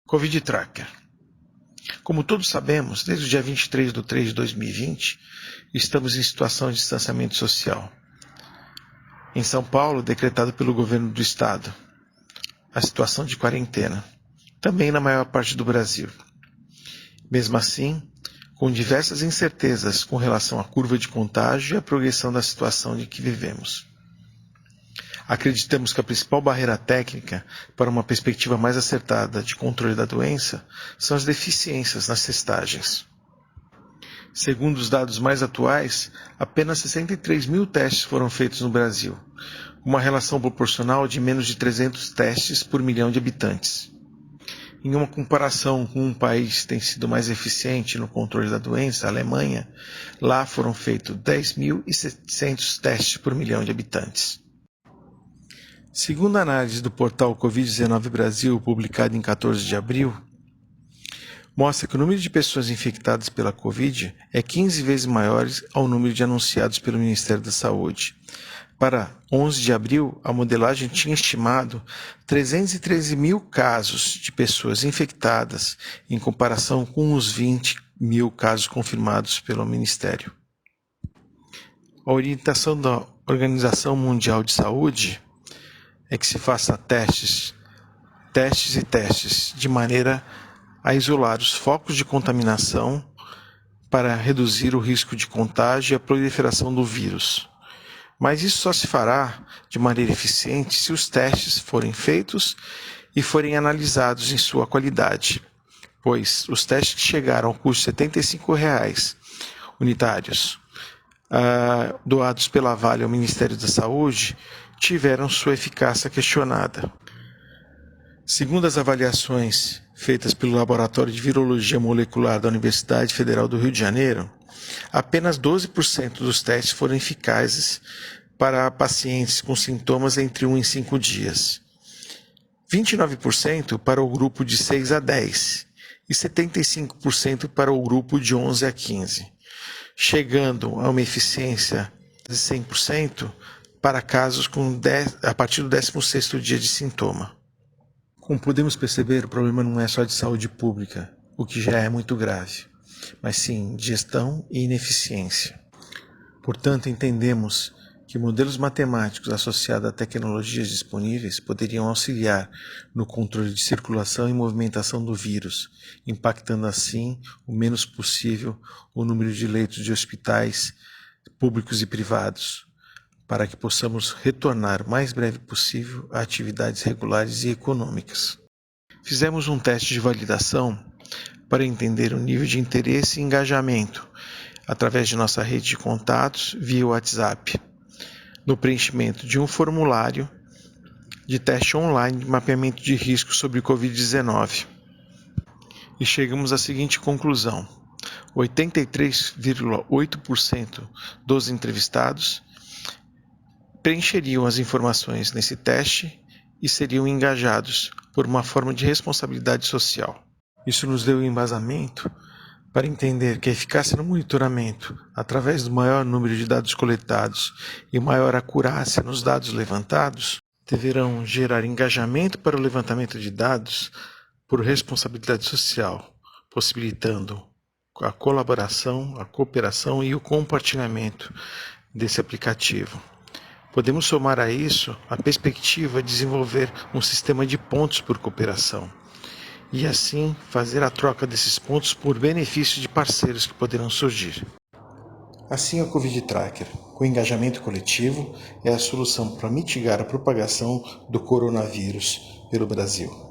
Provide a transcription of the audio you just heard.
Covid Tracker. Como todos sabemos, desde o dia 23 de 3 de 2020, estamos em situação de distanciamento social. Em São Paulo, decretado pelo governo do estado, a situação de quarentena, também na maior parte do Brasil. Mesmo assim, com diversas incertezas com relação à curva de contágio e à progressão da situação de que vivemos. Acreditamos que a principal barreira técnica para uma perspectiva mais acertada de controle da doença são as deficiências nas testagens. Segundo os dados mais atuais, apenas 63 mil testes foram feitos no Brasil, uma relação proporcional de menos de 300 testes por milhão de habitantes. Em uma comparação com um país que tem sido mais eficiente no controle da doença, a Alemanha, lá foram feitos 10.700 testes por milhão de habitantes. Segundo a análise do portal Covid-19 Brasil, publicada em 14 de abril, mostra que o número de pessoas infectadas pela Covid é 15 vezes maior ao número de anunciados pelo Ministério da Saúde. Para 11 de abril, a modelagem tinha estimado 313 mil casos de pessoas infectadas, em comparação com os 20 mil casos confirmados pelo Ministério. A orientação da Organização Mundial de Saúde é que se faça testes, de maneira a isolar os focos de contaminação para reduzir o risco de contágio e a proliferação do vírus. Mas isso só se fará de maneira eficiente se os testes forem feitos e forem analisados em sua qualidade, pois os testes que chegaram ao custo de R$ 75,00 unitários, doados pela Vale ao Ministério da Saúde, tiveram sua eficácia questionada. Segundo as avaliações feitas pelo Laboratório de Virologia Molecular da Universidade Federal do Rio de Janeiro, apenas 12% dos testes foram eficazes para pacientes com sintomas entre 1 e 5 dias, 29% para o grupo de 6 a 10 e 75% para o grupo de 11 a 15, chegando a uma eficiência de 100% para casos a partir do 16º dia de sintoma. Como podemos perceber, o problema não é só de saúde pública, o que já é muito grave, mas sim de gestão e ineficiência. Portanto, entendemos que modelos matemáticos associados a tecnologias disponíveis poderiam auxiliar no controle de circulação e movimentação do vírus, impactando assim o menos possível o número de leitos de hospitais públicos e privados, para que possamos retornar o mais breve possível a atividades regulares e econômicas. Fizemos um teste de validação para entender o nível de interesse e engajamento através de nossa rede de contatos via WhatsApp, no preenchimento de um formulário de teste online de mapeamento de risco sobre Covid-19. E chegamos à seguinte conclusão: 83,8% dos entrevistados preencheriam as informações nesse teste e seriam engajados por uma forma de responsabilidade social. Isso nos deu embasamento para entender que a eficácia no monitoramento, através do maior número de dados coletados e maior acurácia nos dados levantados, deverão gerar engajamento para o levantamento de dados por responsabilidade social, possibilitando a colaboração, a cooperação e o compartilhamento desse aplicativo. Podemos somar a isso a perspectiva de desenvolver um sistema de pontos por cooperação e assim fazer a troca desses pontos por benefício de parceiros que poderão surgir. Assim, o Covid Tracker, com engajamento coletivo, é a solução para mitigar a propagação do coronavírus pelo Brasil.